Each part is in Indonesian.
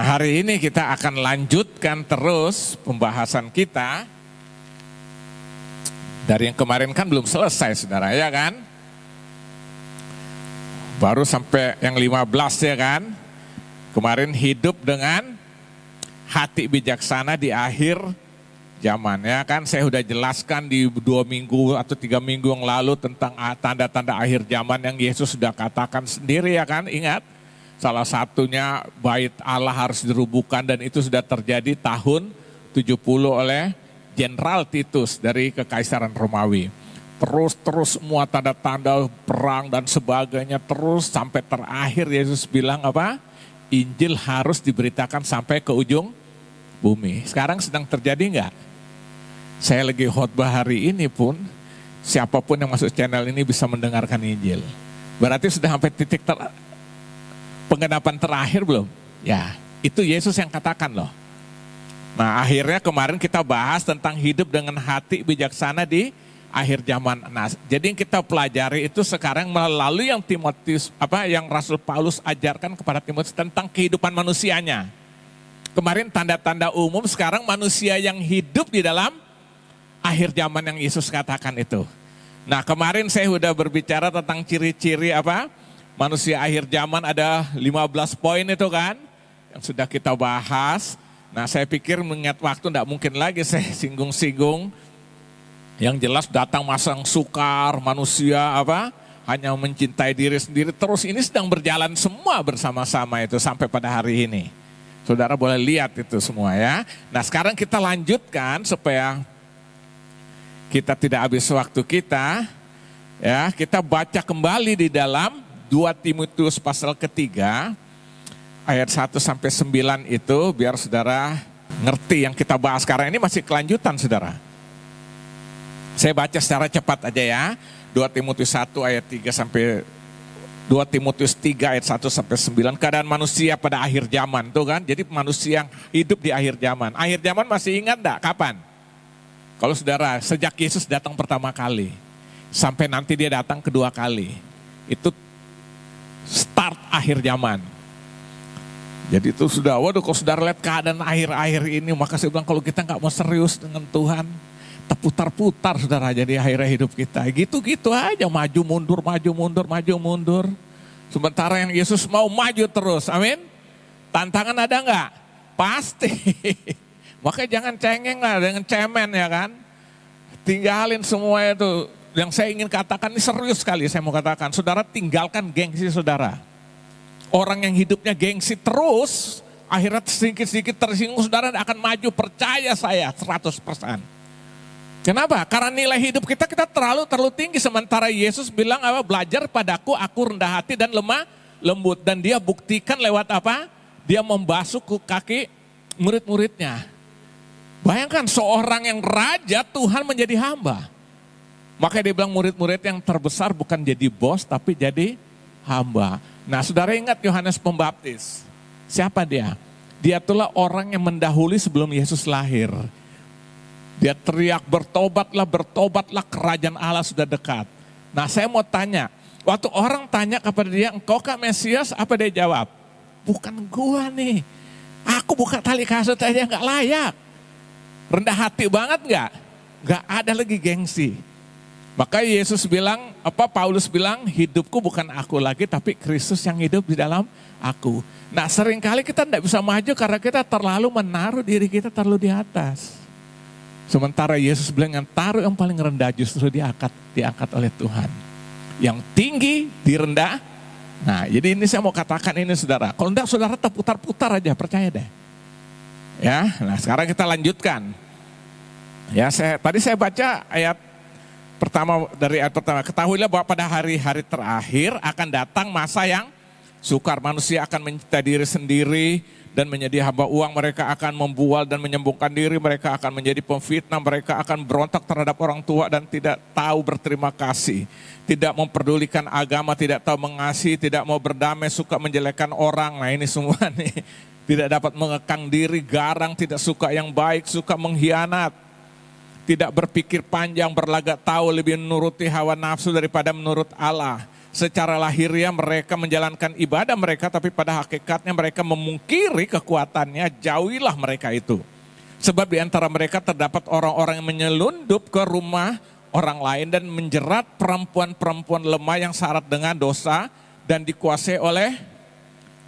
Hari ini kita akan lanjutkan terus pembahasan kita. Dari yang kemarin kan belum selesai saudara ya kan. Baru sampai yang 15 ya kan. Kemarin hidup dengan hati bijaksana di akhir zaman ya kan. Saya sudah jelaskan di 2 minggu atau 3 minggu yang lalu tentang tanda-tanda akhir zaman yang Yesus sudah katakan sendiri ya kan. Ingat, salah satunya bait Allah harus dirubuhkan dan itu sudah terjadi tahun 70 oleh Jenderal Titus dari Kekaisaran Romawi. Terus semua tanda-tanda perang dan sebagainya terus sampai terakhir Yesus bilang apa? Injil harus diberitakan sampai ke ujung bumi. Sekarang sedang terjadi enggak? Saya lagi khotbah hari ini pun siapapun yang masuk channel ini bisa mendengarkan Injil. Berarti sudah sampai titik penggenapan terakhir belum? Ya, itu Yesus yang katakan loh. Nah akhirnya kemarin kita bahas tentang hidup dengan hati bijaksana di akhir zaman. Nah jadi yang kita pelajari itu sekarang melalui yang Timotius, yang Rasul Paulus ajarkan kepada Timotius tentang kehidupan manusianya. Kemarin tanda-tanda umum, sekarang manusia yang hidup di dalam akhir zaman yang Yesus katakan itu. Nah kemarin saya sudah berbicara tentang ciri-ciri manusia akhir zaman, ada 15 poin itu kan yang sudah kita bahas. Nah saya pikir mengingat waktu tidak mungkin lagi saya singgung-singgung. Yang jelas datang masa yang sukar, manusia hanya mencintai diri sendiri. Terus ini sedang berjalan semua bersama-sama itu sampai pada hari ini. Saudara boleh lihat itu semua ya. Nah sekarang kita lanjutkan supaya kita tidak habis waktu kita. Ya, kita baca kembali di dalam 2 Timotius pasal ketiga ayat 1 sampai 9 itu biar saudara ngerti yang kita bahas sekarang ini masih kelanjutan saudara. Saya baca secara cepat aja ya. 2 Timotius 1 ayat 3 sampai 2 Timotius 3 ayat 1 sampai 9. Keadaan manusia pada akhir zaman tuh kan. Jadi manusia yang hidup di akhir zaman. Akhir zaman masih ingat enggak kapan? Kalau saudara sejak Yesus datang pertama kali sampai nanti dia datang kedua kali. Itu start akhir zaman. Jadi itu sudah, waduh kalau saudara lihat keadaan akhir-akhir ini, maka saya bilang kalau kita nggak mau serius dengan Tuhan, terputar-putar saudara jadi akhirnya hidup kita. Gitu-gitu aja, maju mundur, maju mundur, maju mundur. Sementara yang Yesus mau maju terus, amin. Tantangan ada nggak? Pasti. Makanya jangan cengeng lah, dengan cemen ya kan. Tinggalin semua itu. Yang saya ingin katakan ini serius sekali saya mau katakan. Saudara tinggalkan gengsi saudara. Orang yang hidupnya gengsi terus, akhirnya sedikit-sedikit tersinggung saudara akan maju, percaya saya 100%. Kenapa? Karena nilai hidup kita terlalu tinggi. Sementara Yesus bilang belajar padaku, aku rendah hati dan lemah lembut. Dan dia buktikan lewat Dia membasuh kaki murid-muridnya. Bayangkan seorang yang raja Tuhan menjadi hamba. Makanya dia bilang murid-murid yang terbesar bukan jadi bos tapi jadi hamba. Nah saudara ingat Yohanes Pembaptis. Siapa dia? Dia itulah orang yang mendahului sebelum Yesus lahir. Dia teriak bertobatlah kerajaan Allah sudah dekat. Nah saya mau tanya. Waktu orang tanya kepada dia, engkaukah Mesias? Apa dia jawab? Bukan gua nih. Aku buka tali kasut aja gak layak. Rendah hati banget gak? Gak ada lagi gengsi. Maka Yesus bilang, Paulus bilang, hidupku bukan aku lagi tapi Kristus yang hidup di dalam aku. Nah seringkali kita tidak bisa maju karena kita terlalu menaruh diri kita terlalu di atas. Sementara Yesus bilang yang taruh yang paling rendah justru diangkat oleh Tuhan. Yang tinggi direndah. Nah jadi ini saya mau katakan ini saudara. Kalau enggak saudara terputar-putar aja, percaya deh. Ya, nah sekarang kita lanjutkan. Ya, tadi saya baca ayat pertama dari ayat pertama. Ketahuilah bahwa pada hari-hari terakhir akan datang masa yang sukar. Manusia akan mencintai diri sendiri dan menjadi hamba uang. Mereka akan membual dan menyembungkan diri. Mereka akan menjadi pemfitnah. Mereka akan berontak terhadap orang tua dan tidak tahu berterima kasih. Tidak memperdulikan agama, tidak tahu mengasihi, tidak mau berdamai, suka menjelekkan orang. Nah ini semua nih. Tidak dapat mengekang diri, garang, tidak suka yang baik, suka mengkhianat. Tidak berpikir panjang, berlagak tahu, lebih menuruti hawa nafsu daripada menurut Allah. secara lahiriah mereka menjalankan ibadah mereka, tapi pada hakikatnya mereka memungkiri kekuatannya. Jauhilah mereka itu. Sebab di antara mereka terdapat orang-orang yang menyelundup ke rumah orang lain dan menjerat perempuan-perempuan lemah yang syarat dengan dosa dan dikuasai oleh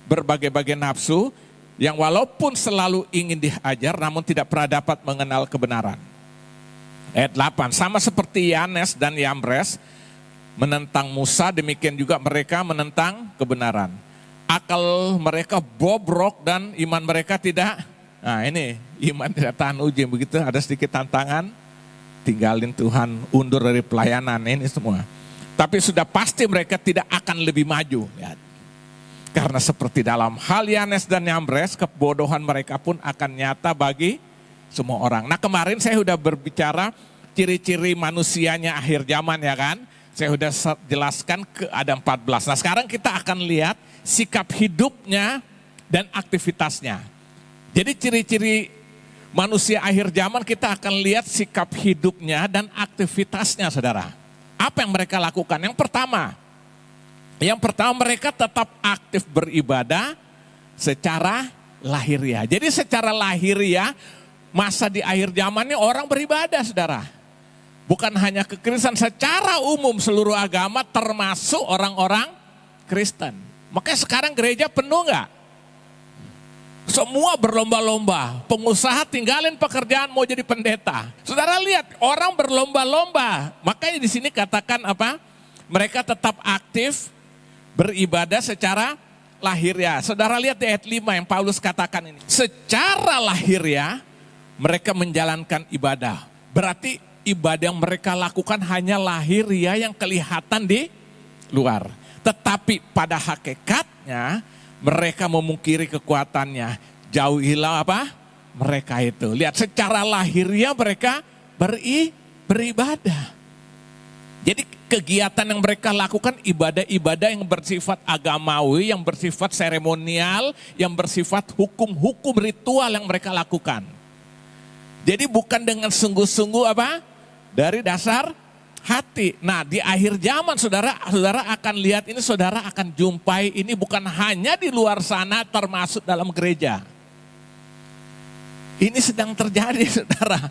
berbagai-bagai nafsu, yang walaupun selalu ingin diajar namun tidak pernah dapat mengenal kebenaran. Ayat 8, sama seperti Yanes dan Yambres menentang Musa, demikian juga mereka menentang kebenaran. Akal mereka bobrok dan iman mereka tidak. Nah ini, iman tidak tahan uji, begitu ada sedikit tantangan, tinggalin Tuhan, undur dari pelayanan, ini semua. Tapi sudah pasti mereka tidak akan lebih maju. Ya. Karena seperti dalam hal Yanes dan Yambres, kebodohan mereka pun akan nyata bagi semua orang. Nah kemarin saya sudah berbicara ciri-ciri manusianya akhir zaman ya kan. Saya sudah jelaskan ada 14. Nah sekarang kita akan lihat sikap hidupnya dan aktivitasnya. Jadi ciri-ciri manusia akhir zaman kita akan lihat sikap hidupnya dan aktivitasnya saudara. Apa yang mereka lakukan? Yang pertama mereka tetap aktif beribadah secara lahiriah. Jadi secara lahiriah masa di akhir zaman ini orang beribadah saudara. Bukan hanya kekristenan, secara umum seluruh agama termasuk orang-orang Kristen. Makanya sekarang gereja penuh enggak? Semua berlomba-lomba, pengusaha tinggalin pekerjaan mau jadi pendeta. Saudara lihat orang berlomba-lomba. Makanya di sini katakan apa? Mereka tetap aktif beribadah secara lahiriah. Saudara lihat di ayat 5 yang Paulus katakan ini. Secara lahiriah mereka menjalankan ibadah. Berarti ibadah yang mereka lakukan hanya lahiriah yang kelihatan di luar. Tetapi pada hakikatnya mereka memungkiri kekuatannya. Jauhilah apa? Mereka itu. Lihat secara lahiriah mereka beribadah. Jadi kegiatan yang mereka lakukan ibadah-ibadah yang bersifat agamawi, yang bersifat seremonial, yang bersifat hukum-hukum ritual yang mereka lakukan. Jadi bukan dengan sungguh-sungguh apa? Dari dasar hati. Nah di akhir zaman saudara akan lihat ini, saudara akan jumpai ini bukan hanya di luar sana termasuk dalam gereja. Ini sedang terjadi saudara.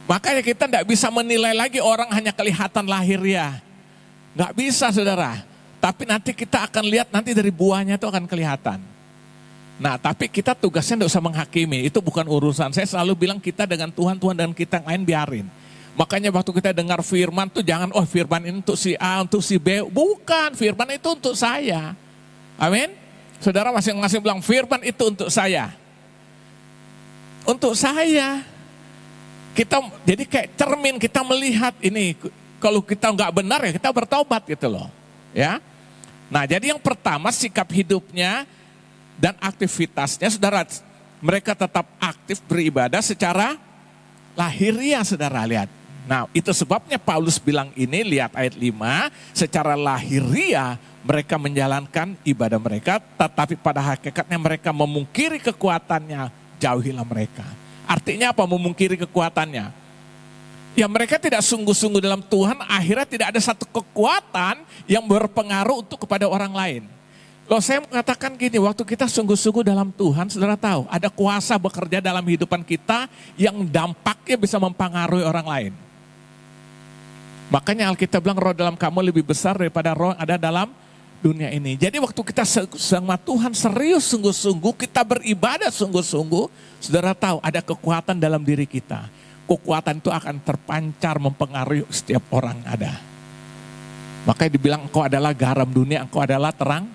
Makanya kita tidak bisa menilai lagi orang hanya kelihatan lahiriah. Nggak bisa saudara. Tapi nanti kita akan lihat nanti dari buahnya itu akan kelihatan. Nah tapi kita tugasnya tidak usah menghakimi. Itu bukan urusan. Saya selalu bilang kita dengan Tuhan dan kita yang lain biarin. Makanya waktu kita dengar firman tuh jangan firman ini untuk si A, untuk si B. Bukan, firman itu untuk saya. Amin. Saudara masing-masing bilang firman itu untuk saya. Untuk saya. Kita jadi kayak cermin, kita melihat ini, kalau kita nggak benar ya kita bertobat gitu loh, ya. Nah jadi yang pertama sikap hidupnya dan aktivitasnya, saudara, mereka tetap aktif beribadah secara lahiriah, saudara lihat. Nah itu sebabnya Paulus bilang ini, lihat ayat 5, secara lahiriah mereka menjalankan ibadah mereka, tetapi pada hakikatnya mereka memungkiri kekuatannya, jauhilah mereka. Artinya apa memungkiri kekuatannya? Ya mereka tidak sungguh-sungguh dalam Tuhan, akhirnya tidak ada satu kekuatan yang berpengaruh untuk kepada orang lain. Loh saya mengatakan gini, waktu kita sungguh-sungguh dalam Tuhan, saudara tahu ada kuasa bekerja dalam kehidupan kita yang dampaknya bisa mempengaruhi orang lain. Makanya Alkitab bilang roh dalam kamu lebih besar daripada roh yang ada dalam dunia ini. Jadi waktu kita sama Tuhan serius sungguh-sungguh, kita beribadah sungguh-sungguh, saudara tahu ada kekuatan dalam diri kita. Kekuatan itu akan terpancar mempengaruhi setiap orang ada. Makanya dibilang engkau adalah garam dunia, engkau adalah terang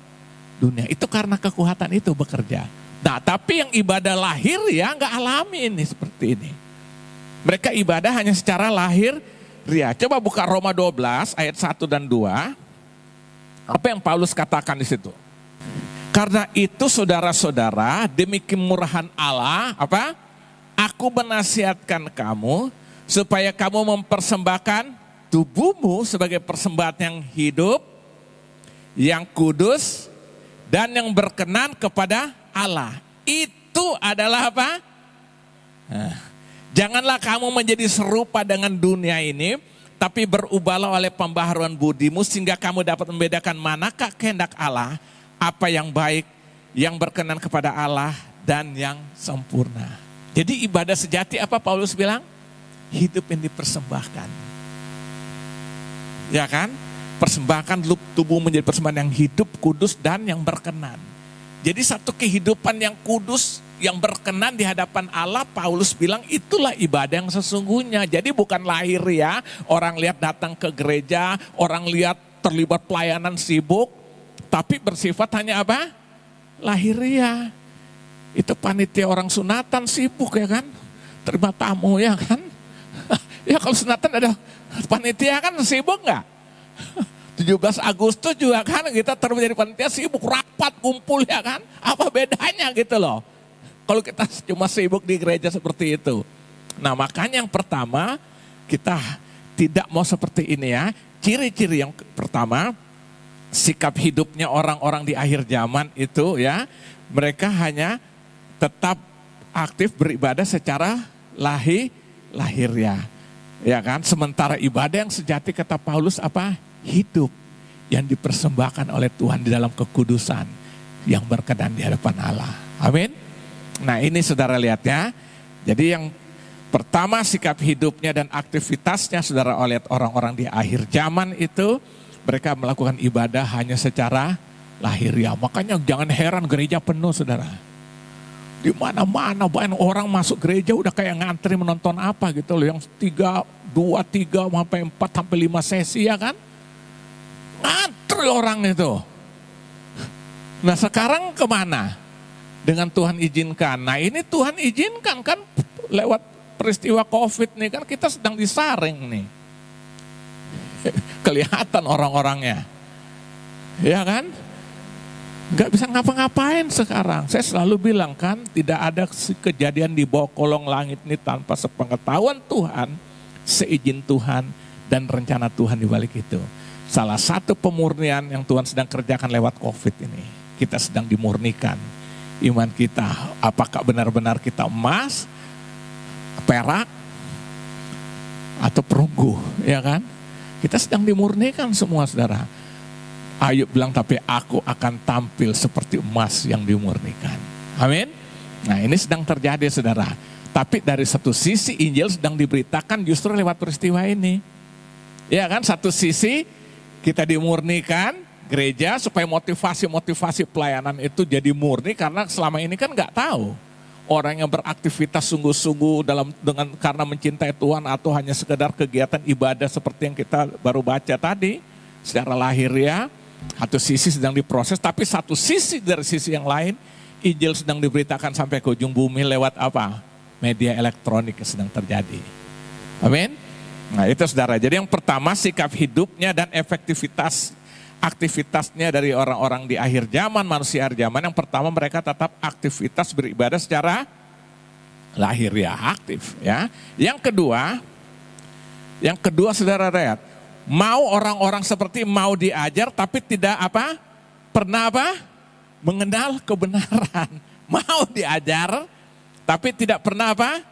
dunia. Itu karena kekuatan itu bekerja. Nah tapi yang ibadah lahir ya nggak alami ini seperti ini. Mereka ibadah hanya secara lahir. Coba buka Roma 12 ayat 1 dan 2. Apa yang Paulus katakan di situ? Karena itu saudara-saudara, demi kemurahan Allah, apa? Aku menasihatkan kamu supaya kamu mempersembahkan tubuhmu sebagai persembahan yang hidup, yang kudus, dan yang berkenan kepada Allah. Itu adalah apa? Nah, janganlah kamu menjadi serupa dengan dunia ini, tapi berubahlah oleh pembaharuan budimu sehingga kamu dapat membedakan manakah kehendak Allah, apa yang baik, yang berkenan kepada Allah dan yang sempurna. Jadi ibadah sejati apa Paulus bilang? Hidup yang dipersembahkan. Ya kan? Persembahkan tubuh menjadi persembahan yang hidup, kudus dan yang berkenan. Jadi satu kehidupan yang kudus, yang berkenan di hadapan Allah, Paulus bilang itulah ibadah yang sesungguhnya. Jadi bukan lahir ya, orang lihat datang ke gereja, orang lihat terlibat pelayanan sibuk, tapi bersifat hanya apa? Lahiriah. Itu panitia orang sunatan sibuk ya kan, terima tamu ya kan. Ya kalau sunatan ada panitia kan sibuk nggak? 17 Agustus juga kan kita terjadi panitia sibuk, rapat, kumpul ya kan. Apa bedanya gitu loh. Kalau kita cuma sibuk di gereja seperti itu. Nah makanya yang pertama kita tidak mau seperti ini ya. Ciri-ciri yang pertama, sikap hidupnya orang-orang di akhir zaman itu ya. Mereka hanya tetap aktif beribadah secara lahiriah. Ya kan, sementara ibadah yang sejati kata Paulus apa? Hidup yang dipersembahkan oleh Tuhan di dalam kekudusan yang berkenan di hadapan Allah. Amin. Nah ini saudara lihat ya. Jadi yang pertama sikap hidupnya dan aktivitasnya saudara lihat orang-orang di akhir zaman itu mereka melakukan ibadah hanya secara lahiriah. Makanya jangan heran gereja penuh saudara. Di mana-mana banyak orang masuk gereja udah kayak ngantri menonton apa gitu loh. Yang 2, 3 sampai 4 sampai 5 sesi ya kan. Ngantri orang itu. Nah sekarang kemana? Dengan Tuhan izinkan. Nah ini Tuhan izinkan kan lewat peristiwa COVID nih kan kita sedang disaring nih. Kelihatan orang-orangnya. Ya kan? Gak bisa ngapa-ngapain sekarang. Saya selalu bilang kan tidak ada kejadian di bawah kolong langit ini tanpa sepengetahuan Tuhan, seizin Tuhan dan rencana Tuhan di balik itu. Salah satu pemurnian yang Tuhan sedang kerjakan lewat COVID ini. Kita sedang dimurnikan iman kita. Apakah benar-benar kita emas, perak, atau perunggu, ya kan? Kita sedang dimurnikan semua saudara. Ayub bilang tapi aku akan tampil seperti emas yang dimurnikan. Amin. Nah ini sedang terjadi saudara. Tapi dari satu sisi Injil sedang diberitakan justru lewat peristiwa ini. Ya kan, satu sisi kita dimurnikan gereja supaya motivasi pelayanan itu jadi murni karena selama ini kan nggak tahu. Orang yang beraktivitas sungguh-sungguh karena mencintai Tuhan atau hanya sekedar kegiatan ibadah seperti yang kita baru baca tadi. Secara lahiriah, satu sisi sedang diproses, tapi satu sisi dari sisi yang lain, Injil sedang diberitakan sampai ke ujung bumi lewat apa? Media elektronik yang sedang terjadi. Amin. Nah itu saudara, jadi yang pertama sikap hidupnya dan aktivitasnya dari orang-orang di akhir zaman, manusia akhir zaman. Yang pertama mereka tetap aktivitas beribadah secara lahiriah, aktif ya. Yang kedua saudara lihat, mau orang-orang seperti mau diajar tapi tidak apa? Pernah apa? Mengenal kebenaran. Mau diajar tapi tidak pernah apa?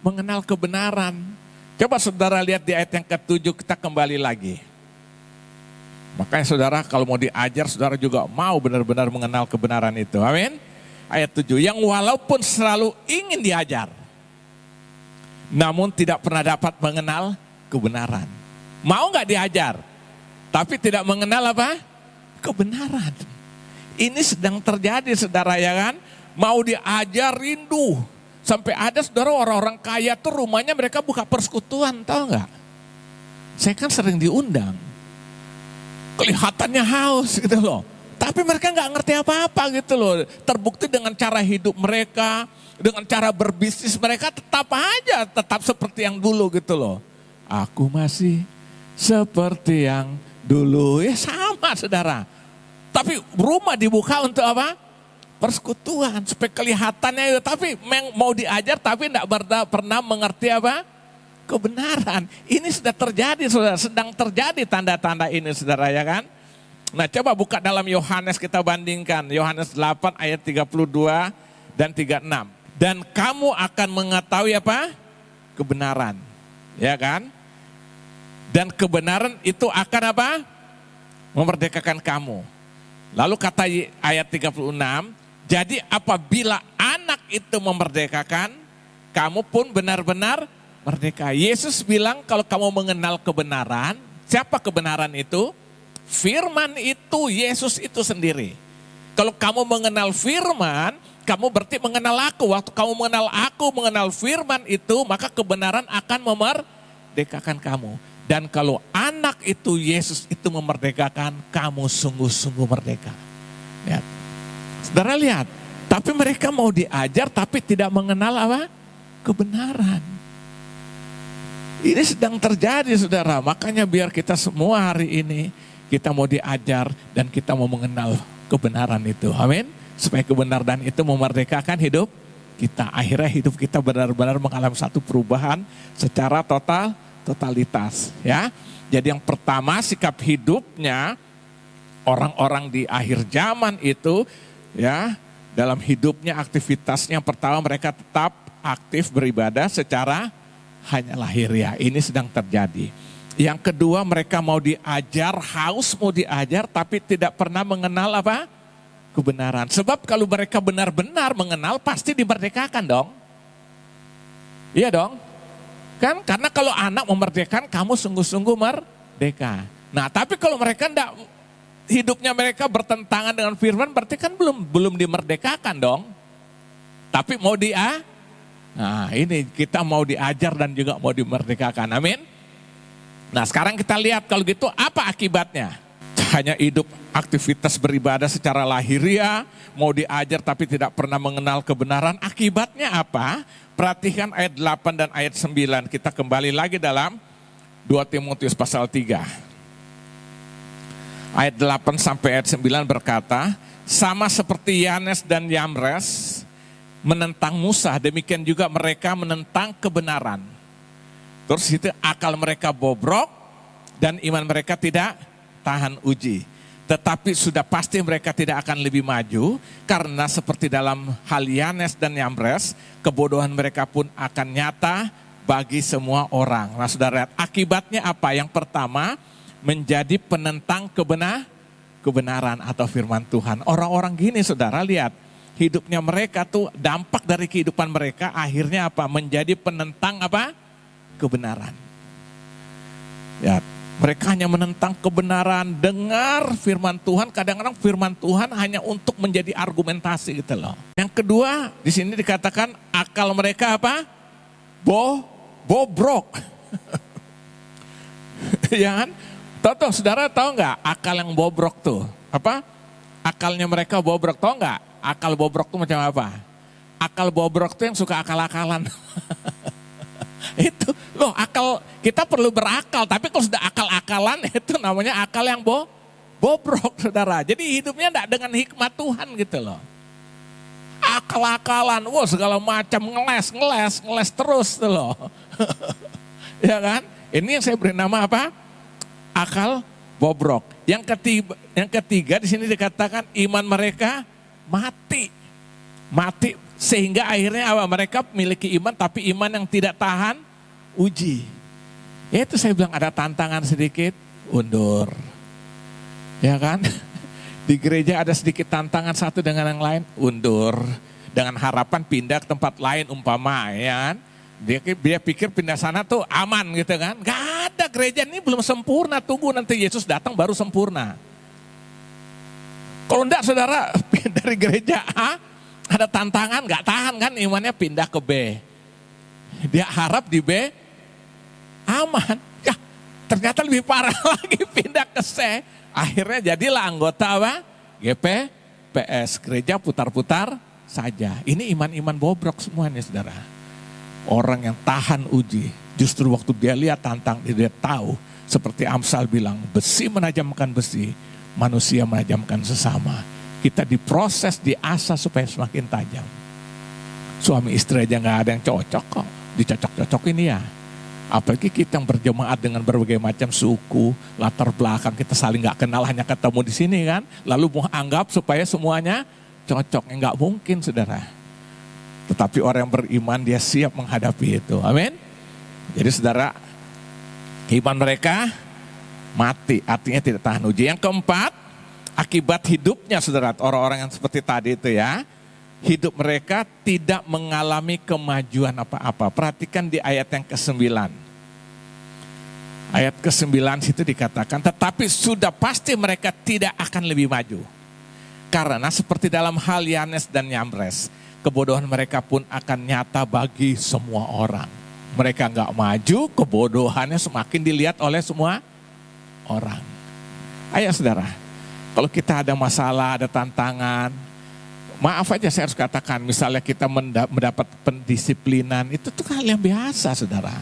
Mengenal kebenaran. Coba saudara lihat di ayat yang ke-7 kita kembali lagi. Makanya saudara kalau mau diajar saudara juga mau benar-benar mengenal kebenaran itu. Amin. Ayat 7, yang walaupun selalu ingin diajar, namun tidak pernah dapat mengenal kebenaran. Mau gak diajar, tapi tidak mengenal apa? Kebenaran. Ini sedang terjadi saudara ya kan. Mau diajar rindu. Sampai ada saudara orang-orang kaya tuh rumahnya mereka buka persekutuan, tahu gak? Saya kan sering diundang. Kelihatannya haus gitu loh. Tapi mereka gak ngerti apa-apa gitu loh. Terbukti dengan cara hidup mereka, dengan cara berbisnis mereka tetap seperti yang dulu gitu loh. Aku masih seperti yang dulu, ya sama saudara. Tapi rumah dibuka untuk apa? Persekutuan, supaya kelihatannya itu. Tapi mau diajar tapi tidak pernah mengerti apa? Kebenaran. Ini sudah terjadi saudara, sedang terjadi tanda-tanda ini saudara ya kan. Nah coba buka dalam Yohanes kita bandingkan. Yohanes 8 ayat 32 dan 36. Dan kamu akan mengetahui apa? Kebenaran. Ya kan? Dan kebenaran itu akan apa? Memerdekakan kamu. Lalu kata ayat 36, jadi apabila anak itu memerdekakan, kamu pun benar-benar merdeka. Yesus bilang kalau kamu mengenal kebenaran, siapa kebenaran itu? Firman itu, Yesus itu sendiri. Kalau kamu mengenal firman, kamu berarti mengenal aku. Waktu kamu mengenal aku, mengenal firman itu, maka kebenaran akan memerdekakan kamu. Dan kalau anak itu, Yesus itu memerdekakan, kamu sungguh-sungguh merdeka. Lihat. Saudara lihat, tapi mereka mau diajar tapi tidak mengenal apa? Kebenaran. Ini sedang terjadi saudara, makanya biar kita semua hari ini, kita mau diajar dan kita mau mengenal kebenaran itu. Amin. Supaya kebenaran itu memerdekakan hidup kita. Akhirnya hidup kita benar-benar mengalami satu perubahan secara totalitas, ya. Jadi yang pertama sikap hidupnya orang-orang di akhir zaman itu, ya, dalam hidupnya aktivitasnya yang pertama mereka tetap aktif beribadah secara hanya lahiriah. Ini sedang terjadi. Yang kedua mereka mau diajar, haus mau diajar tapi tidak pernah mengenal apa? Kebenaran. Sebab kalau mereka benar-benar mengenal pasti dimerdekakan dong. Iya dong. Kan karena kalau anak memerdekakan kamu sungguh-sungguh merdeka. Nah, tapi kalau mereka enggak, hidupnya mereka bertentangan dengan firman berarti kan belum dimerdekakan dong. Tapi mau nah, ini kita mau diajar dan juga mau dimerdekakan. Amin. Nah, sekarang kita lihat kalau gitu apa akibatnya? Hanya hidup aktivitas beribadah secara lahiriah, mau diajar tapi tidak pernah mengenal kebenaran. Akibatnya apa? Perhatikan ayat 8 dan ayat 9. Kita kembali lagi dalam 2 Timotius pasal 3. Ayat 8 sampai ayat 9 berkata, sama seperti Yanes dan Yamres menentang Musa, demikian juga mereka menentang kebenaran. Terus itu akal mereka bobrok dan iman mereka tidak tahan uji. Tetapi sudah pasti mereka tidak akan lebih maju karena seperti dalam hal Yanes dan Yambres, kebodohan mereka pun akan nyata bagi semua orang. Nah saudara, akibatnya apa? Yang pertama, menjadi penentang kebenaran atau firman Tuhan. Orang-orang gini saudara lihat, hidupnya mereka tuh dampak dari kehidupan mereka akhirnya apa? Menjadi penentang apa? Kebenaran. Ya. Mereka hanya menentang kebenaran, dengar firman Tuhan, kadang-kadang firman Tuhan hanya untuk menjadi argumentasi gitu loh. Yang kedua, di sini dikatakan akal mereka apa? Bobrok. Ya kan? Tahu saudara tahu nggak akal yang bobrok tuh? Apa? Akalnya mereka bobrok, tahu nggak? Akal bobrok tuh macam apa? Akal bobrok tuh yang suka akal-akalan. Itu loh, akal kita perlu berakal, tapi kalau sudah akal-akalan itu namanya akal yang bobrok saudara. Jadi hidupnya enggak dengan hikmat Tuhan gitu loh. Akal-akalan, wah segala macam ngeles terus tuh loh. Ya kan? Ini yang saya beri nama apa? Akal bobrok. Yang ketiga di sini dikatakan iman mereka mati sehingga akhirnya apa? Mereka memiliki iman tapi iman yang tidak tahan uji. Ya itu saya bilang ada tantangan sedikit, undur. Ya kan? Di gereja ada sedikit tantangan satu dengan yang lain, undur. Dengan harapan pindah ke tempat lain umpama, ya kan? Dia pikir pindah sana tuh aman gitu kan. Gak ada, gereja ini belum sempurna, tunggu nanti Yesus datang baru sempurna. Kalau enggak saudara, dari gereja A, ada tantangan, gak tahan kan imannya pindah ke B. Dia harap di B aman. Ya ternyata lebih parah lagi pindah ke C. Akhirnya jadilah anggota apa? GPPS, gereja putar-putar saja. Ini iman-iman bobrok semuanya saudara. Orang yang tahan uji. Justru waktu dia lihat tantang, dia tahu. Seperti Amsal bilang, besi menajamkan besi, manusia menajamkan sesama. Kita diproses, diasah supaya semakin tajam. Suami istri aja gak ada yang cocok kok. Dicocok-cocokin ya. Apalagi kita yang berjemaat dengan berbagai macam suku, latar belakang, kita saling gak kenal, hanya ketemu di sini kan. Lalu mau anggap supaya semuanya cocok. Gak mungkin saudara. Tetapi orang yang beriman dia siap menghadapi itu. Amin. Jadi saudara, Iman mereka mati, artinya tidak tahan uji. Yang keempat, akibat hidupnya saudara, orang-orang yang seperti tadi itu ya, hidup mereka tidak mengalami kemajuan apa-apa. Perhatikan di ayat yang ke-9. Ayat ke-9 situ dikatakan, tetapi sudah pasti mereka tidak akan lebih maju. Karena seperti dalam hal Yanes dan Yambres, kebodohan mereka pun akan nyata bagi semua orang. Mereka nggak maju, kebodohannya semakin dilihat oleh semua orang. Ayo saudara, kalau kita ada masalah, ada tantangan, maaf aja saya harus katakan, misalnya kita mendapat pendisiplinan, itu tuh hal yang biasa saudara.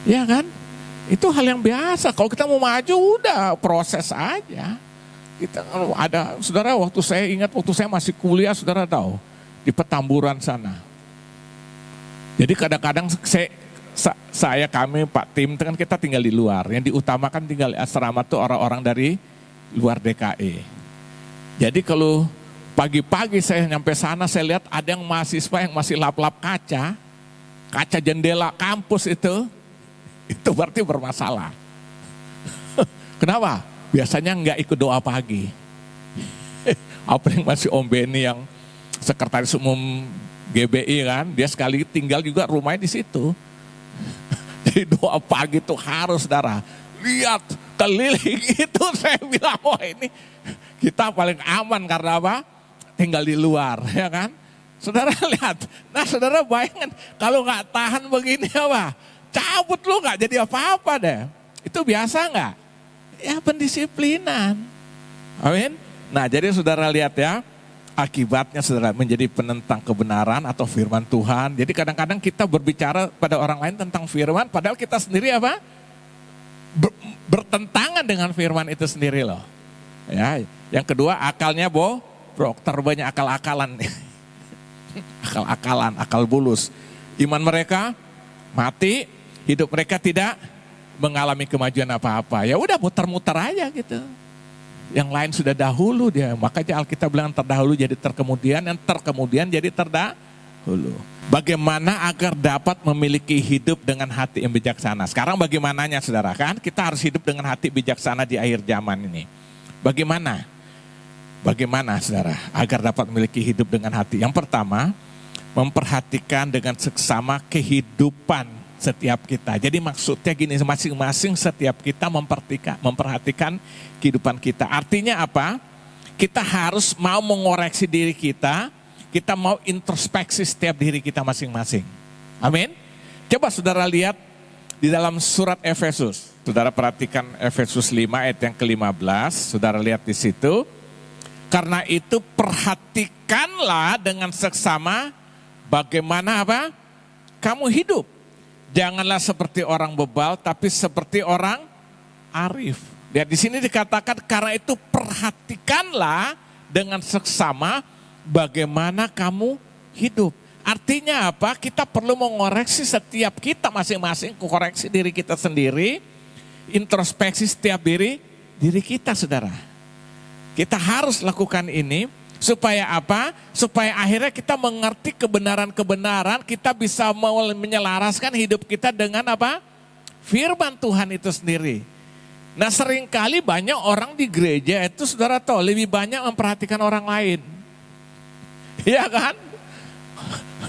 Ya kan? Itu hal yang biasa, kalau kita mau maju udah proses aja. Kita ada, saudara waktu saya ingat waktu saya masih kuliah, saudara tahu, di Petamburan sana. Jadi kadang-kadang kami Pak Tim, kan kita tinggal di luar. Yang diutamakan tinggal di asrama tuh orang-orang dari luar DKI. Jadi kalau pagi-pagi saya nyampe sana, saya lihat ada yang mahasiswa yang masih lap-lap kaca jendela kampus itu berarti bermasalah. Kenapa? Biasanya nggak ikut doa pagi. Apa yang masih Om Beni yang sekretaris umum GBI kan, dia sekali tinggal juga rumahnya di situ. Jadi doa pagi itu harus saudara. Lihat keliling itu saya bilang, wah ini kita paling aman karena apa? Tinggal di luar, ya kan? Saudara lihat, nah saudara bayangkan kalau nggak tahan begini apa? Cabut lu nggak jadi apa-apa deh. Itu biasa nggak? Ya pendisiplinan. Amin. Nah jadi saudara lihat ya, akibatnya saudara menjadi penentang kebenaran atau firman Tuhan. Jadi kadang-kadang kita berbicara pada orang lain tentang firman, padahal kita sendiri apa? Bertentangan dengan firman itu sendiri loh. Ya, yang kedua akalnya bobrok, terbanyak akal-akalan. Akal-akalan, akal bulus. Iman mereka mati, hidup mereka tidak mengalami kemajuan apa-apa. Ya udah muter-muter aja gitu. Yang lain sudah dahulu dia. Makanya Alkitab bilang terdahulu jadi terkemudian, yang terkemudian jadi terdahulu. Bagaimana agar dapat memiliki hidup dengan hati yang bijaksana? Sekarang bagaimananya saudara kan? Kita harus hidup dengan hati bijaksana di akhir zaman ini. Bagaimana? Bagaimana saudara agar dapat memiliki hidup dengan hati? Yang pertama, memperhatikan dengan seksama kehidupan setiap kita. Jadi maksudnya gini, masing-masing setiap kita memperhatikan kehidupan kita. Artinya apa? Kita harus mau mengoreksi diri kita mau introspeksi setiap diri kita masing-masing. Amin. Coba saudara lihat di dalam surat Efesus. Saudara perhatikan Efesus 5 ayat yang ke-15. Saudara lihat di situ. Karena itu perhatikanlah dengan seksama bagaimana apa? Kamu hidup. Janganlah seperti orang bebal, tapi seperti orang arif. Lihat di sini dikatakan karena itu perhatikanlah dengan seksama bagaimana kamu hidup. Artinya apa? Kita perlu mengoreksi setiap kita masing-masing, koreksi diri kita sendiri, introspeksi setiap diri kita saudara. Kita harus lakukan ini. Supaya apa? Supaya akhirnya kita mengerti kebenaran-kebenaran, kita bisa menyelaraskan hidup kita dengan apa? Firman Tuhan itu sendiri. Nah seringkali banyak orang di gereja itu saudara tahu lebih banyak memperhatikan orang lain. Iya kan?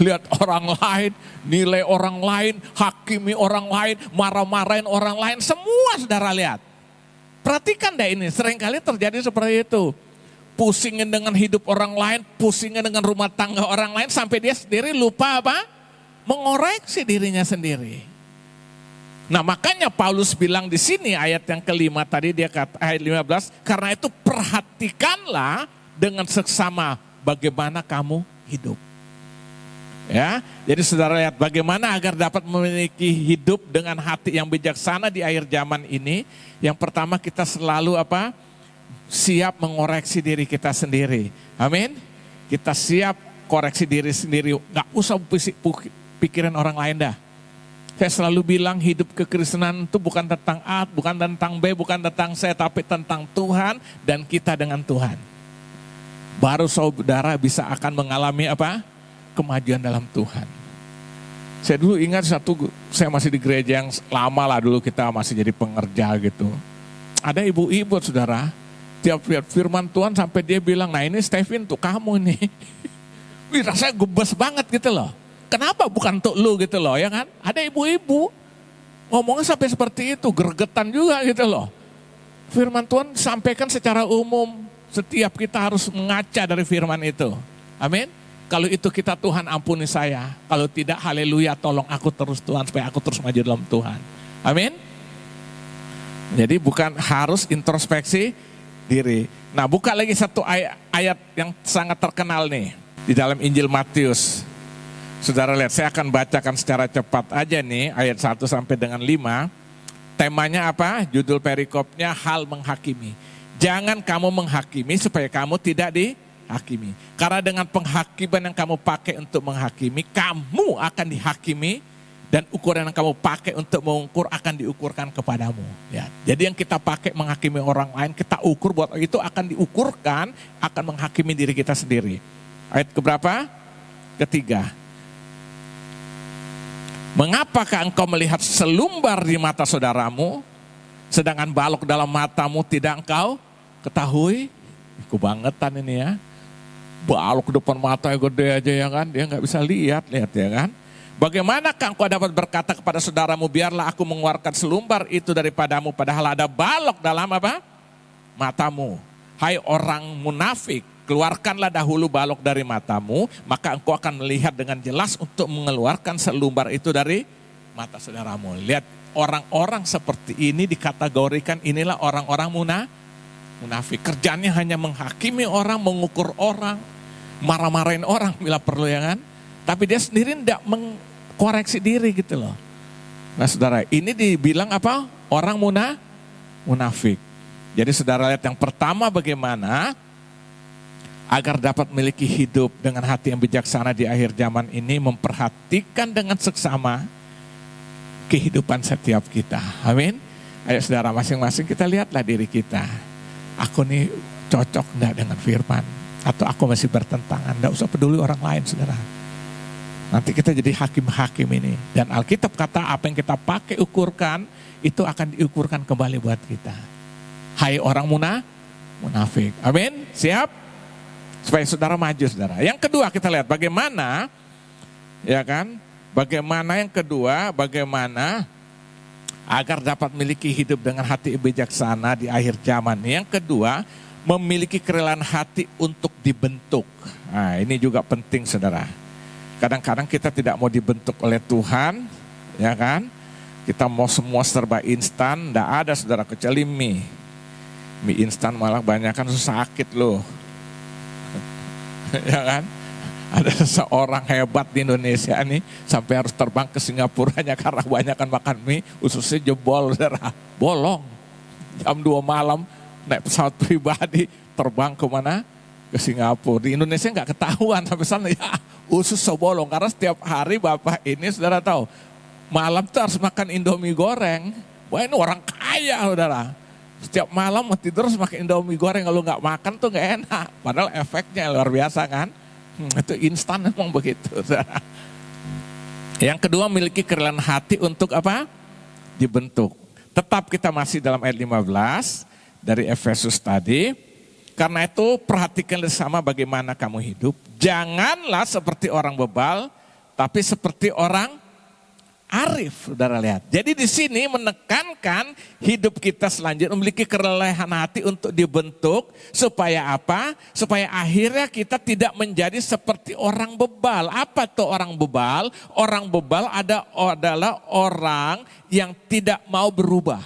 Lihat orang lain, nilai orang lain, hakimi orang lain, marah-marahin orang lain, semua saudara lihat. Perhatikan deh ini, seringkali terjadi seperti itu. Pusingin dengan hidup orang lain, pusingin dengan rumah tangga orang lain, sampai dia sendiri lupa apa? Mengoreksi dirinya sendiri. Nah makanya Paulus bilang di sini ayat yang kelima tadi dia kata ayat 15, karena itu perhatikanlah dengan seksama bagaimana kamu hidup. Ya, jadi saudara lihat bagaimana agar dapat memiliki hidup dengan hati yang bijaksana di akhir zaman ini. Yang pertama kita selalu apa? Siap mengoreksi diri kita sendiri. Amin. Kita siap koreksi diri sendiri. Gak usah pikirin orang lain dah. Saya selalu bilang hidup kekristenan itu bukan tentang A, bukan tentang B, bukan tentang saya, tapi tentang Tuhan dan kita dengan Tuhan. Baru saudara bisa akan mengalami apa? Kemajuan dalam Tuhan. Saya dulu ingat saya masih di gereja yang lama lah dulu, kita masih jadi pengerja gitu. Ada ibu-ibu saudara, tiap lihat firman Tuhan sampai dia bilang, nah ini Stephen untuk kamu nih. Wih, rasanya gebes banget gitu loh. Kenapa bukan untuk lu gitu loh, ya kan? Ada ibu-ibu ngomongnya sampai seperti itu, gregetan juga gitu loh. Firman Tuhan sampaikan secara umum, setiap kita harus mengaca dari firman itu. Amin. Kalau itu kita, Tuhan ampuni saya. Kalau tidak, haleluya, tolong aku terus Tuhan, supaya aku terus maju dalam Tuhan. Amin. Jadi bukan harus introspeksi diri. Nah, buka lagi satu ayat yang sangat terkenal nih. Di dalam Injil Matius. Saudara lihat, saya akan bacakan secara cepat aja nih, ayat 1 sampai dengan 5. Temanya apa? Judul perikopnya, hal menghakimi. Jangan kamu menghakimi supaya kamu tidak dihakimi. Karena dengan penghakiman yang kamu pakai untuk menghakimi, kamu akan dihakimi. Dan ukuran yang kamu pakai untuk mengukur akan diukurkan kepadamu. Ya. Jadi yang kita pakai menghakimi orang lain, kita ukur buat itu akan diukurkan, akan menghakimi diri kita sendiri. Ayat keberapa? Ketiga. Mengapakah engkau melihat selumbar di mata saudaramu, sedangkan balok dalam matamu tidak engkau ketahui? Kebangetan ini ya. Balok depan mata yang gede aja ya kan, dia nggak bisa lihat ya kan. Bagaimanakah engkau dapat berkata kepada saudaramu, biarlah aku mengeluarkan selumbar itu daripadamu, padahal ada balok dalam apa? Matamu. Hai orang munafik, keluarkanlah dahulu balok dari matamu, maka engkau akan melihat dengan jelas untuk mengeluarkan selumbar itu dari mata saudaramu. Lihat, orang-orang seperti ini dikategorikan inilah orang-orang munafik. Kerjanya hanya menghakimi orang, mengukur orang, marah-marahin orang bila perlu ya kan. Tapi dia sendiri tidak mengkoreksi diri gitu loh. Nah saudara, ini dibilang apa? Orang munafik. Jadi saudara lihat, yang pertama bagaimana agar dapat memiliki hidup dengan hati yang bijaksana di akhir zaman ini, memperhatikan dengan seksama kehidupan setiap kita. Amin. Ayo saudara, masing-masing kita lihatlah diri kita. Aku nih cocok enggak dengan firman? Atau aku masih bertentangan? Enggak usah peduli orang lain saudara. Nanti kita jadi hakim-hakim ini. Dan Alkitab kata apa yang kita pakai ukurkan, itu akan diukurkan kembali buat kita. Hai orang munafik. Amin. Siap? Supaya saudara maju saudara. Yang kedua kita lihat bagaimana, ya kan? Bagaimana yang kedua, bagaimana agar dapat memiliki hidup dengan hati bijaksana di akhir zaman. Yang kedua, memiliki kerelaan hati untuk dibentuk. Nah ini juga penting saudara. Kadang-kadang kita tidak mau dibentuk oleh Tuhan, ya kan? Kita mau semua serba instan, tidak ada saudara kecuali mie. Mie instan malah banyakan sakit loh. Ya kan? Ada seorang hebat di Indonesia nih sampai harus terbang ke Singapura hanya karena banyakan makan mie, ususnya jebol, saudara. Bolong. Jam 2 malam naik pesawat pribadi terbang ke mana? Ke Singapura. Di Indonesia nggak ketahuan sampai sana ya usus sebolong karena setiap hari bapak ini saudara tahu malam tuh harus makan Indomie goreng. Wah ini orang kaya saudara. Setiap malam tidur harus makan Indomie goreng, kalau nggak makan tuh nggak enak. Padahal efeknya luar biasa kan. Itu instan emang begitu. Saudara. Yang kedua, miliki kerelaan hati untuk apa? Dibentuk. Tetap kita masih dalam ayat 15 dari Efesus tadi. Karena itu perhatikan bersama bagaimana kamu hidup. Janganlah seperti orang bebal, tapi seperti orang arif, saudara lihat. Jadi di sini menekankan hidup kita selanjutnya memiliki kerelaan hati untuk dibentuk. Supaya apa? Supaya akhirnya kita tidak menjadi seperti orang bebal. Apa tuh orang bebal? Orang bebal adalah orang yang tidak mau berubah.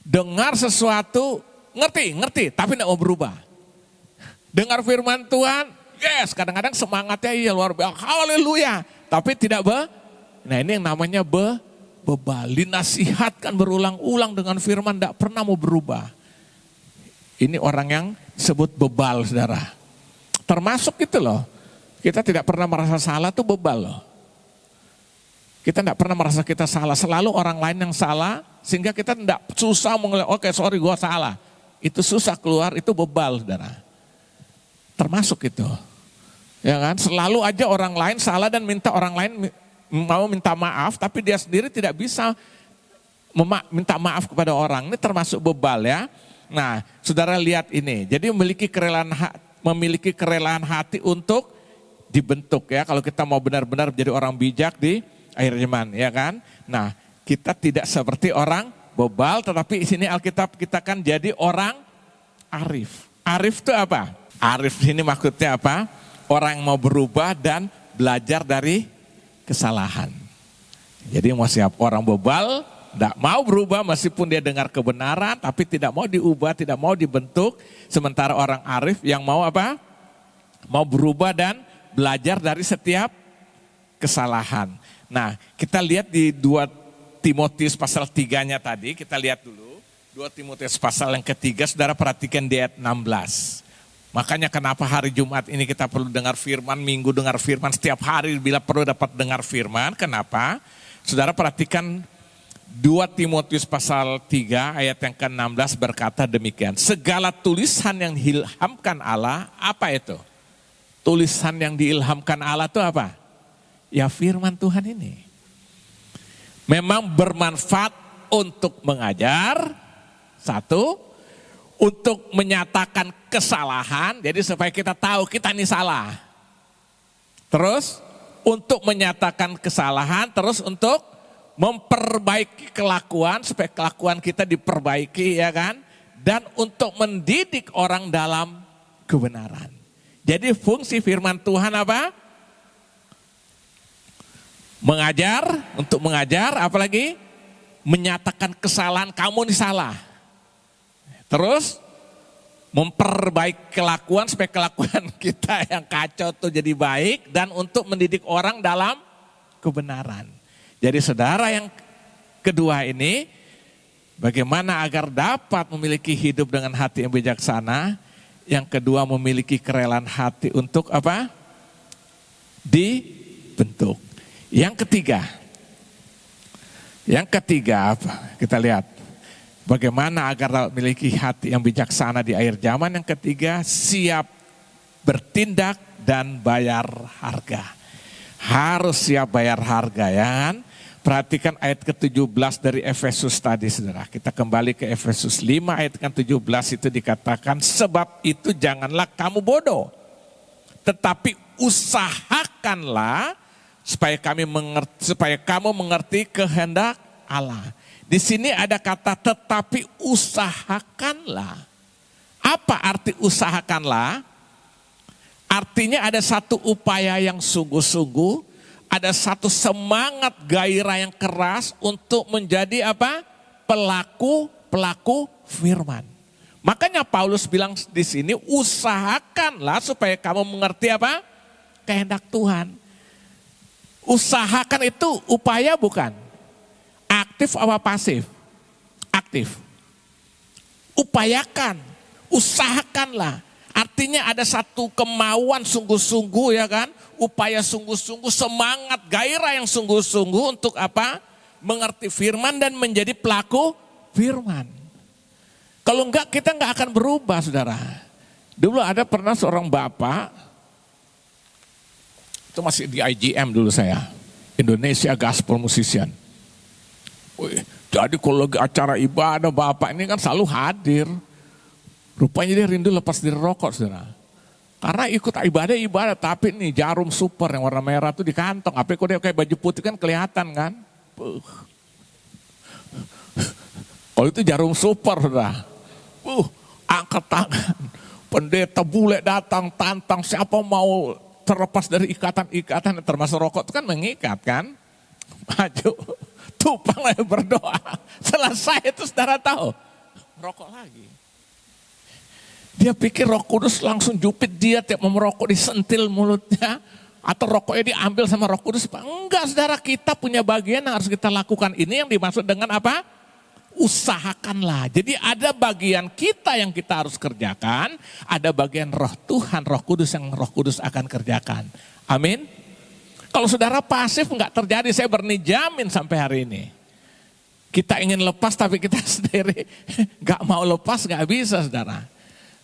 Dengar sesuatu, ngerti, tapi tidak mau berubah. Dengar firman Tuhan, yes, kadang-kadang semangatnya iya luar biasa, haleluya, tapi tidak Nah ini yang namanya bebal, dinasihatkan berulang-ulang dengan firman, tidak pernah mau berubah. Ini orang yang disebut bebal, saudara. Termasuk itu loh, kita tidak pernah merasa salah, itu bebal loh. Kita tidak pernah merasa kita salah, selalu orang lain yang salah, sehingga kita tidak susah mengelihat, oke sorry gue salah. Itu susah keluar, itu bebal saudara. Termasuk itu. Ya kan, selalu aja orang lain salah dan minta orang lain mau minta maaf, tapi dia sendiri tidak bisa minta maaf kepada orang. Ini termasuk bebal ya. Nah, saudara lihat ini. Jadi memiliki kerelaan hati untuk dibentuk ya. Kalau kita mau benar-benar menjadi orang bijak di akhir zaman, ya kan. Nah, kita tidak seperti orang bebal, tetapi di sini Alkitab kita kan jadi orang arif. Arif itu apa? Arif ini maksudnya apa? Orang yang mau berubah dan belajar dari kesalahan. Jadi mau siap orang bebal, tidak mau berubah meskipun dia dengar kebenaran, tapi tidak mau diubah, tidak mau dibentuk. Sementara orang arif yang mau apa? Mau berubah dan belajar dari setiap kesalahan. Nah, kita lihat di 2 Timotius pasal 3-nya tadi, kita lihat dulu. 2 Timotius pasal yang ketiga, saudara perhatikan di ayat 16. Makanya kenapa hari Jumat ini kita perlu dengar firman, Minggu dengar firman, setiap hari bila perlu dapat dengar firman. Kenapa? Saudara perhatikan 2 Timotius pasal 3 ayat yang ke-16 berkata demikian. Segala tulisan yang diilhamkan Allah, apa itu? Tulisan yang diilhamkan Allah itu apa? Ya firman Tuhan ini. Memang bermanfaat untuk mengajar, satu, untuk menyatakan kesalahan, jadi supaya kita tahu kita ini salah. Terus untuk menyatakan kesalahan, terus untuk memperbaiki kelakuan, supaya kelakuan kita diperbaiki ya kan. Dan untuk mendidik orang dalam kebenaran. Jadi fungsi firman Tuhan apa? Mengajar, untuk mengajar, apalagi menyatakan kesalahan, kamu ini salah. Terus memperbaiki kelakuan supaya kelakuan kita yang kacau itu jadi baik dan untuk mendidik orang dalam kebenaran. Jadi saudara yang kedua ini bagaimana agar dapat memiliki hidup dengan hati yang bijaksana. Yang kedua memiliki kerelaan hati untuk apa? Dibentuk. Yang ketiga apa? Kita lihat. Bagaimana agar memiliki hati yang bijaksana di akhir zaman. Yang ketiga, siap bertindak dan bayar harga. Harus siap bayar harga ya kan. Perhatikan ayat ke-17 dari Efesus tadi saudara. Kita kembali ke Efesus 5 ayat ke-17 itu dikatakan. Sebab itu janganlah kamu bodoh. Tetapi usahakanlah supaya kamu mengerti kehendak Allah. Di sini ada kata tetapi usahakanlah. Apa arti usahakanlah? Artinya ada satu upaya yang sungguh-sungguh, ada satu semangat gairah yang keras untuk menjadi apa? Pelaku firman. Makanya Paulus bilang di sini usahakanlah supaya kamu mengerti apa? Kehendak Tuhan. Usahakan itu upaya bukan? Aktif apa pasif? Aktif. Upayakan, usahakanlah. Artinya ada satu kemauan sungguh-sungguh ya kan. Upaya sungguh-sungguh, semangat, gairah yang sungguh-sungguh untuk apa? Mengerti firman dan menjadi pelaku firman. Kalau enggak kita enggak akan berubah saudara. Dulu ada pernah seorang bapak, itu masih di IGM dulu saya. Indonesia Gospel Musician. Jadi kalau lagi acara ibadah bapak ini kan selalu hadir. Rupanya dia rindu lepas dari rokok saudara. Karena ikut ibadah tapi nih jarum super yang warna merah tuh di kantong. Apa kok dia kayak baju putih kan kelihatan kan. Kalau itu jarum super saudara. Angkat tangan. Pendeta bule datang tantang siapa mau terlepas dari ikatan-ikatan termasuk rokok itu kan mengikat kan. Maju. Tupang lagi berdoa. Selesai itu saudara tahu. Merokok lagi. Dia pikir Roh Kudus langsung jupit dia tiap mau merokok disentil mulutnya. Atau rokoknya diambil sama Roh Kudus. Enggak saudara, kita punya bagian yang harus kita lakukan. Ini yang dimaksud dengan apa? Usahakanlah. Jadi ada bagian kita yang kita harus kerjakan. Ada bagian Roh Tuhan, Roh Kudus yang Roh Kudus akan kerjakan. Amin. Kalau saudara pasif enggak terjadi, saya berani jamin sampai hari ini. Kita ingin lepas tapi kita sendiri enggak mau lepas, enggak bisa saudara.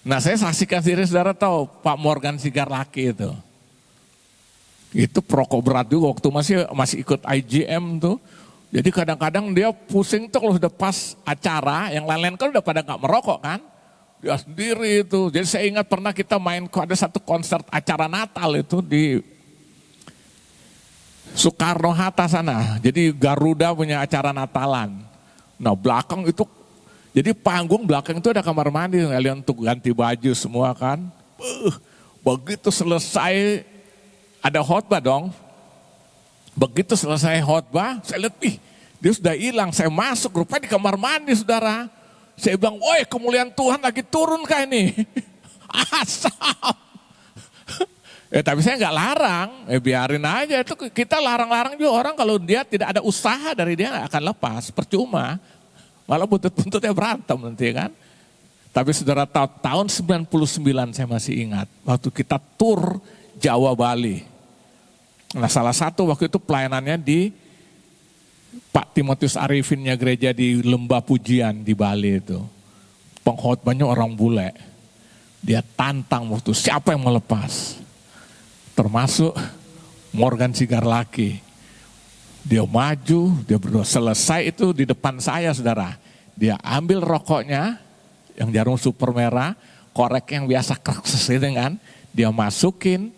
Nah saya saksikan sendiri saudara tahu Pak Morgan Sigar Laki itu. Itu perokok berat juga waktu masih ikut IGM tuh. Jadi kadang-kadang dia pusing tuh kalau sudah pas acara, yang lain-lain kan udah pada nggak merokok kan. Dia sendiri itu. Jadi saya ingat pernah kita main, ada satu konser acara Natal itu di Soekarno-Hatta sana. Jadi Garuda punya acara Natalan. Nah belakang itu, jadi panggung belakang itu ada kamar mandi, kalian untuk ganti baju semua kan. Begitu selesai, ada khotbah dong. Begitu selesai khotbah, saya lihat, dia sudah hilang. Saya masuk, rupanya di kamar mandi saudara. Saya bilang, woi kemuliaan Tuhan lagi turun kah ini? Asap. Tapi saya nggak larang, biarin aja. Itu kita larang-larang juga orang kalau dia tidak ada usaha dari dia nggak akan lepas, percuma. Malah buntut-buntutnya berantem nanti kan. Tapi saudara tahu, tahun 99 saya masih ingat, waktu kita tur Jawa Bali. Nah salah satu waktu itu pelayanannya di Pak Timotius Arifinnya gereja di Lembah Pujian di Bali itu. Pengkhotbahnya orang bule. Dia tantang waktu siapa yang mau lepas. Termasuk Morgan Sigarlaki. Dia maju, dia berdoa. Selesai itu di depan saya saudara. Dia ambil rokoknya, yang jarum super merah, korek yang biasa kerses itu kan. Dia masukin,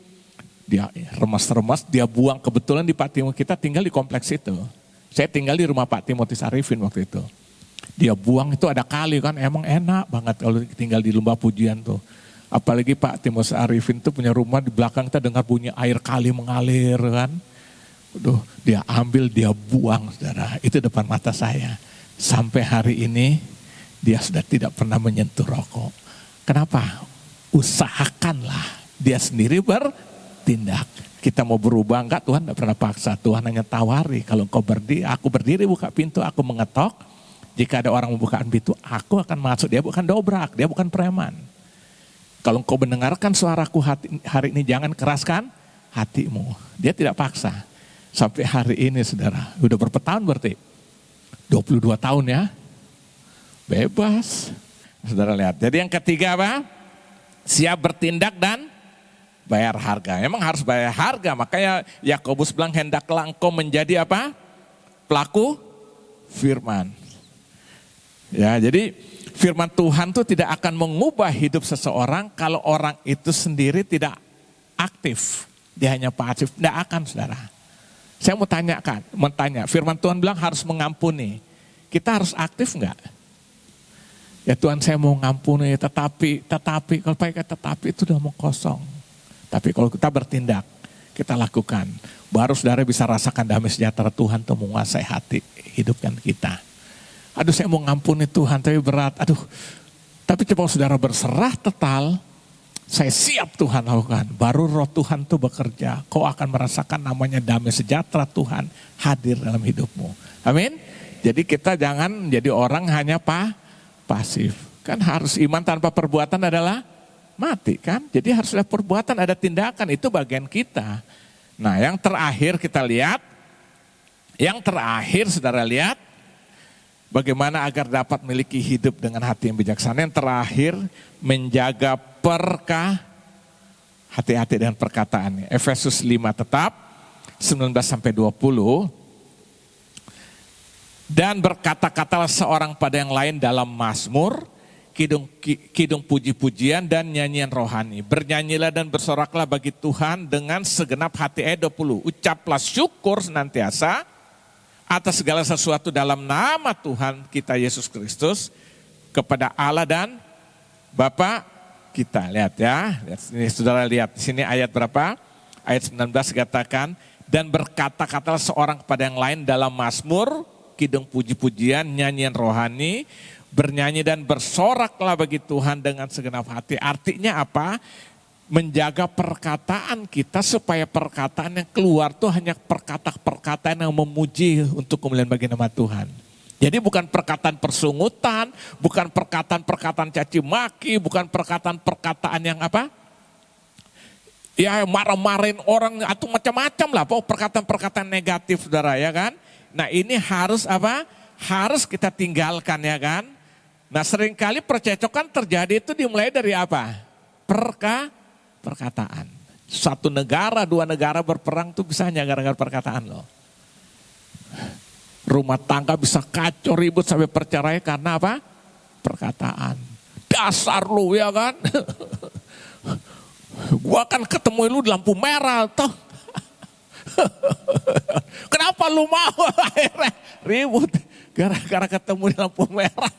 dia remas-remas, dia buang. Kebetulan di Pak Timotius, kita tinggal di kompleks itu. Saya tinggal di rumah Pak Timotius Arifin waktu itu. Dia buang itu ada kali kan, emang enak banget kalau tinggal di Lembah Pujian tuh. Apalagi Pak Timotius Arifin tuh punya rumah di belakang kita dengar bunyi air kali mengalir kan. Dia ambil, dia buang saudara, itu depan mata saya. Sampai hari ini dia sudah tidak pernah menyentuh rokok. Kenapa? Usahakanlah dia sendiri bertindak. Kita mau berubah enggak, Tuhan tidak pernah paksa. Tuhan hanya tawari, kalau engkau berdiri, aku berdiri buka pintu, aku mengetok. Jika ada orang membuka pintu, aku akan masuk. Dia bukan dobrak, dia bukan preman. Kalau engkau mendengarkan suaraku hari ini, jangan keraskan hatimu. Dia tidak paksa. Sampai hari ini saudara, udah berapa tahun berarti? 22 tahun ya. Bebas. Saudara lihat, jadi yang ketiga apa? Siap bertindak dan bayar harga. Emang harus bayar harga, makanya Yakobus bilang hendaklah engkau menjadi apa? Pelaku firman. Ya, jadi firman Tuhan itu tidak akan mengubah hidup seseorang kalau orang itu sendiri tidak aktif. Dia hanya pasif, tidak akan saudara. Saya mau tanya, firman Tuhan bilang harus mengampuni. Kita harus aktif enggak? Ya Tuhan saya mau ngampuni, tetapi kalau pakai tetapi itu udah mau kosong. Tapi kalau kita bertindak, kita lakukan, baru saudara bisa rasakan damai sejahtera Tuhan itu menguasai hati hidup kan kita. Aduh saya mau ngampuni Tuhan tapi berat, tapi coba saudara berserah total, saya siap Tuhan lakukan. Baru roh Tuhan itu bekerja, kau akan merasakan namanya damai sejahtera Tuhan hadir dalam hidupmu. Amin. Jadi kita jangan jadi orang hanya pasif. Kan harus iman tanpa perbuatan adalah mati kan. Jadi harus ada perbuatan, ada tindakan, itu bagian kita. Nah yang terakhir kita lihat, saudara lihat, bagaimana agar dapat memiliki hidup dengan hati yang bijaksana. Yang terakhir, menjaga hati-hati dengan perkataan. Efesus 5 tetap, 19-20. Dan berkata-katalah seorang pada yang lain dalam mazmur, kidung puji-pujian dan nyanyian rohani. Bernyanyilah dan bersoraklah bagi Tuhan dengan segenap hati. Ayat 20. Ucaplah syukur senantiasa atas segala sesuatu dalam nama Tuhan kita Yesus Kristus kepada Allah dan Bapa kita. Lihat ya, ini saudara lihat di sini ayat berapa? Ayat 19 katakan, dan berkata-katalah seorang kepada yang lain dalam mazmur, kidung puji-pujian, nyanyian rohani, bernyanyi dan bersoraklah bagi Tuhan dengan segenap hati. Artinya apa? Menjaga perkataan kita supaya perkataan yang keluar tuh hanya perkataan yang memuji untuk kemuliaan bagi nama Tuhan. Jadi bukan perkataan persungutan, bukan perkataan caci maki, bukan perkataan yang apa? Ya marah-marahin orang atau macam-macam lah, perkataan negatif saudara ya kan. Nah ini harus apa? Harus kita tinggalkan ya kan. Nah seringkali percecokan terjadi itu dimulai dari apa? Perkataan. Satu negara, dua negara berperang tuh bisa hanya gara-gara perkataan loh. Rumah tangga bisa kacau ribut sampai perceraian karena apa? Perkataan. Dasar lu ya kan. Gua kan ketemu lu di lampu merah toh. Kenapa lu mau akhirnya ribut gara-gara ketemu di lampu merah.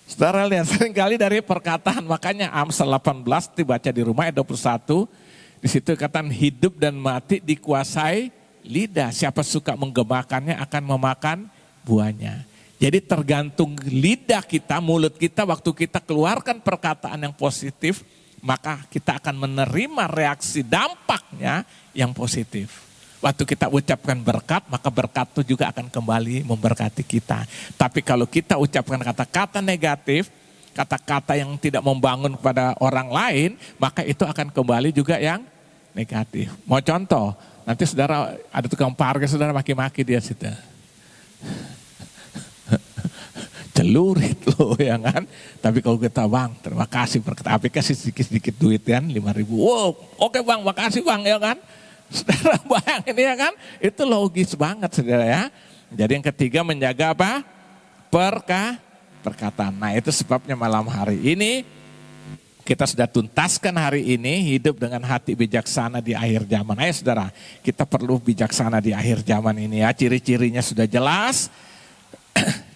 Saudara lihat seringkali dari perkataan, makanya Amsal 18 dibaca di rumah ayat 21. Di situ katakan hidup dan mati dikuasai lidah. Siapa suka menggemakannya akan memakan buahnya. Jadi tergantung lidah kita, mulut kita, waktu kita keluarkan perkataan yang positif, maka kita akan menerima reaksi dampaknya yang positif. Waktu kita ucapkan berkat, maka berkat itu juga akan kembali memberkati kita. Tapi kalau kita ucapkan kata-kata negatif, kata-kata yang tidak membangun kepada orang lain, maka itu akan kembali juga yang negatif. Mau contoh, nanti saudara ada tukang parkir, saudara maki-maki dia situ. Celurit loh ya kan. Tapi kalau kita bang, terima kasih berkat, tapi kasih sedikit-sedikit duit kan, 5.000. Wow, oke bang, makasih bang ya kan. Saudara bayangin ya kan, itu logis banget saudara ya. Jadi yang ketiga menjaga apa? Perkataan. Nah itu sebabnya malam hari ini kita sudah tuntaskan hari ini hidup dengan hati bijaksana di akhir zaman. Ayo saudara, kita perlu bijaksana di akhir zaman ini ya. Ciri-cirinya sudah jelas.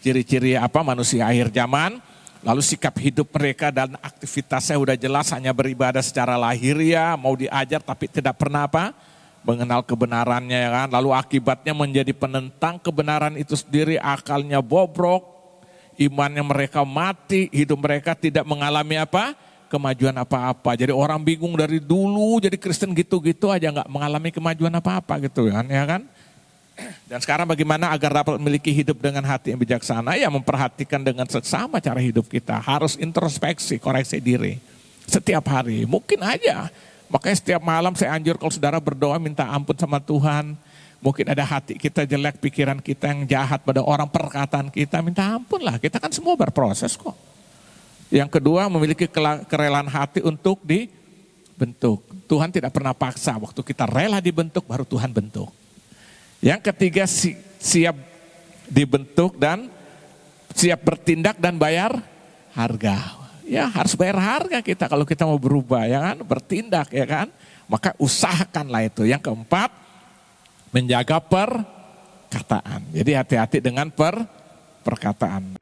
Ciri-ciri apa manusia akhir zaman. Lalu sikap hidup mereka dan aktivitasnya sudah jelas, hanya beribadah secara lahiriah, mau diajar tapi tidak pernah apa? Mengenal kebenarannya ya kan. Lalu akibatnya menjadi penentang kebenaran itu sendiri, akalnya bobrok, imannya mereka mati, hidup mereka tidak mengalami apa? Kemajuan apa-apa. Jadi orang bingung dari dulu jadi Kristen gitu-gitu aja nggak mengalami kemajuan apa-apa gitu kan ya kan. Dan sekarang bagaimana agar dapat memiliki hidup dengan hati yang bijaksana? Ya memperhatikan dengan seksama cara hidup kita. Harus introspeksi, koreksi diri. Setiap hari, mungkin aja. Makanya setiap malam saya anjur kalau saudara berdoa minta ampun sama Tuhan. Mungkin ada hati kita jelek, pikiran kita yang jahat pada orang, perkataan kita, minta ampun lah. Kita kan semua berproses kok. Yang kedua memiliki kerelaan hati untuk dibentuk. Tuhan tidak pernah paksa, waktu kita rela dibentuk baru Tuhan bentuk. Yang ketiga siap dibentuk dan siap bertindak dan bayar harga. Ya harus bayar harga kita kalau kita mau berubah ya kan, bertindak ya kan. Maka usahakanlah itu. Yang keempat menjaga perkataan. Jadi hati-hati dengan perkataan.